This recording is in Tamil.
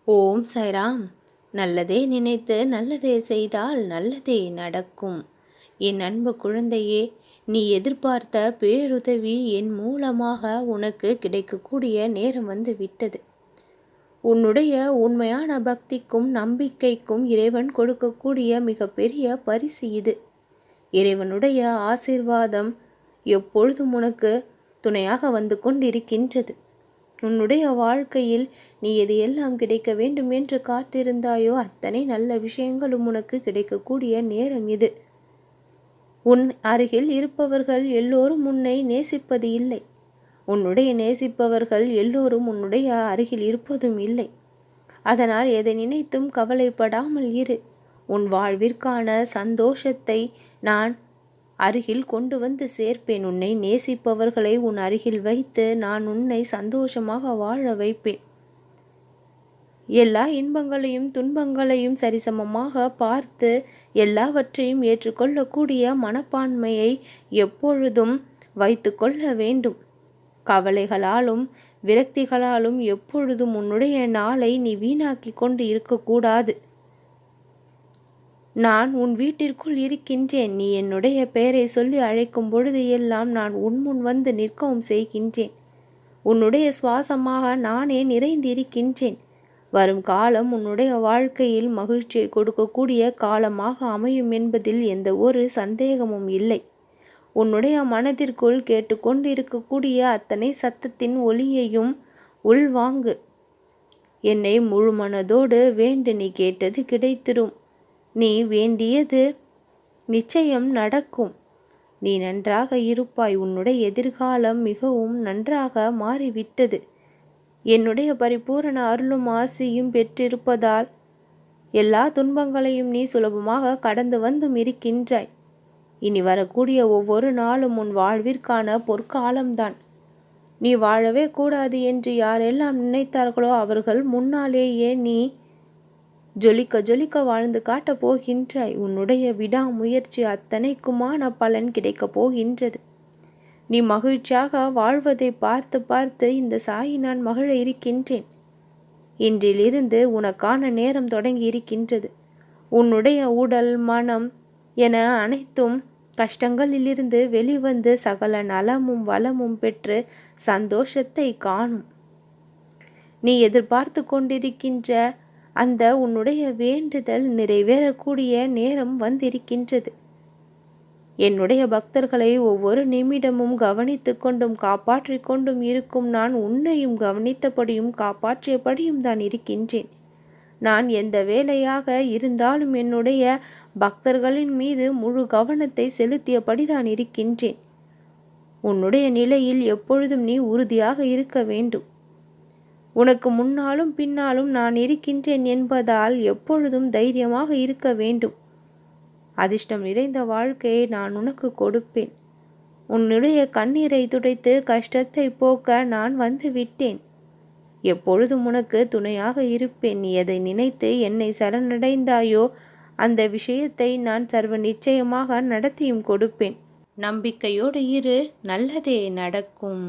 ஓம் சாய்ராம். நல்லதே நினைத்து நல்லதே செய்தால் நல்லதே நடக்கும். என் அன்பு குழந்தையே, நீ எதிர்பார்த்த பேருதவி என் மூலமாக உனக்கு கிடைக்கக்கூடிய நேரம் வந்து விட்டது. உன்னுடைய உண்மையான பக்திக்கும் நம்பிக்கைக்கும் இறைவன் கொடுக்கக்கூடிய மிகப்பெரிய பரிசு இது. இறைவனுடைய ஆசீர்வாதம் எப்பொழுதும் உனக்கு துணையாக வந்து கொண்டிருக்கின்றது. உன்னுடைய வாழ்க்கையில் நீ எதையெல்லாம் கிடைக்க வேண்டும் என்று காத்திருந்தாயோ அத்தனை நல்ல விஷயங்களும் உனக்கு கிடைக்கக்கூடிய நேரம் இது. உன் அருகில் இருப்பவர்கள் எல்லோரும் உன்னை நேசிப்பது இல்லை. உன்னுடைய நேசிப்பவர்கள் எல்லோரும் உன்னுடைய அருகில் இருப்பதும் இல்லை. அதனால் எதை நினைத்தும் கவலைப்படாமல் இரு. உன் வாழ்விற்கான சந்தோஷத்தை நான் அருகில் கொண்டு வந்து சேர்ப்பேன். உன்னை நேசிப்பவர்களை உன் அருகில் வைத்து நான் உன்னை சந்தோஷமாக வாழ வைப்பேன். எல்லா இன்பங்களையும் துன்பங்களையும் சரிசமமாக பார்த்து எல்லாவற்றையும் ஏற்றுக்கொள்ளக்கூடிய மனப்பான்மையை எப்பொழுதும் வைத்து கொள்ள வேண்டும். கவலைகளாலும் விரக்திகளாலும் எப்பொழுதும் உன்னுடைய நாளை நீ வீணாக்கி கொண்டு இருக்கக்கூடாது. நான் உன் வீட்டிற்குள் இருக்கின்றேன். நீ என்னுடைய பெயரை சொல்லி அழைக்கும் பொழுது எல்லாம் நான் உன்முன் வந்து நிற்கவும் செய்கின்றேன். உன்னுடைய சுவாசமாக நானே நிறைந்திருக்கின்றேன். வரும் காலம் உன்னுடைய வாழ்க்கையில் மகிழ்ச்சியை கொடுக்கக்கூடிய காலமாக அமையும் என்பதில் எந்த ஒரு சந்தேகமும் இல்லை. உன்னுடைய மனதிற்குள் கேட்டுக்கொண்டிருக்கக்கூடிய அத்தனை சத்தத்தின் ஒலியையும் உள்வாங்கு. என்னை முழு மனதோடு வேண்டு, நீ கேட்டது கிடைத்திடும். நீ வேண்டியது நிச்சயம் நடக்கும். நீ நன்றாக இருப்பாய். உன்னுடைய எதிர்காலம் மிகவும் நன்றாக மாறிவிட்டது. என்னுடைய பரிபூரண அருளும் ஆசியும் பெற்றிருப்பதால் எல்லா துன்பங்களையும் நீ சுலபமாக கடந்து வந்தும் இருக்கின்றாய். இனி வரக்கூடிய ஒவ்வொரு நாளும் உன் வாழ்விற்கான பொற்காலம்தான். நீ வாழவே கூடாது என்று யாரெல்லாம் நினைத்தார்களோ அவர்கள் முன்னாலேயே நீ ஜொலிக்க ஜொலிக்க வாழ்ந்து காட்டப் போகின்றாய். உன்னுடைய விடாமுயற்சி அத்தனைக்குமான பலன் கிடைக்கப் போகின்றது. நீ மகிழ்ச்சியாக வாழ்வதை பார்த்து பார்த்து இந்த சாயி நான் மகிழ இருக்கின்றேன். இன்றிலிருந்து உனக்கான நேரம் தொடங்கி இருக்கின்றது. உன்னுடைய உடல் மனம் என அனைத்தும் கஷ்டங்களிலிருந்து வெளிவந்து சகல நலமும் வளமும் பெற்று சந்தோஷத்தை காணும். நீ எதிர்பார்த்து கொண்டிருக்கின்ற அந்த உன்னுடைய வேண்டுதல் நிறைவேறக்கூடிய நேரம் வந்திருக்கின்றது. என்னுடைய பக்தர்களை ஒவ்வொரு நிமிடமும் கவனித்து கொண்டும் காப்பாற்றி கொண்டும் இருக்கும் நான் உன்னையும் கவனித்தபடியும் காப்பாற்றியபடியும் தான் இருக்கின்றேன். நான் எந்த வேலையாக இருந்தாலும் என்னுடைய பக்தர்களின் மீது முழு கவனத்தை செலுத்தியபடிதான் இருக்கின்றேன். உன்னுடைய நிலையில் எப்பொழுதும் நீ உறுதியாக இருக்க வேண்டும். உனக்கு முன்னாலும் பின்னாலும் நான் இருக்கின்றேன் என்பதால் எப்பொழுதும் தைரியமாக இருக்க வேண்டும். அதிர்ஷ்டம் நிறைந்த வாழ்க்கையை நான் உனக்கு கொடுப்பேன். உன்னுடைய கண்ணீரை துடைத்து கஷ்டத்தை போக்க நான் வந்து விட்டேன். எப்பொழுதும் உனக்கு துணையாக இருப்பேன். நீ எதை நினைத்து என்னை சரணடைந்தாயோ அந்த விஷயத்தை நான் சர்வ நிச்சயமாக நடத்தியும் கொடுப்பேன். நம்பிக்கையோடு இரு, நல்லதே நடக்கும்.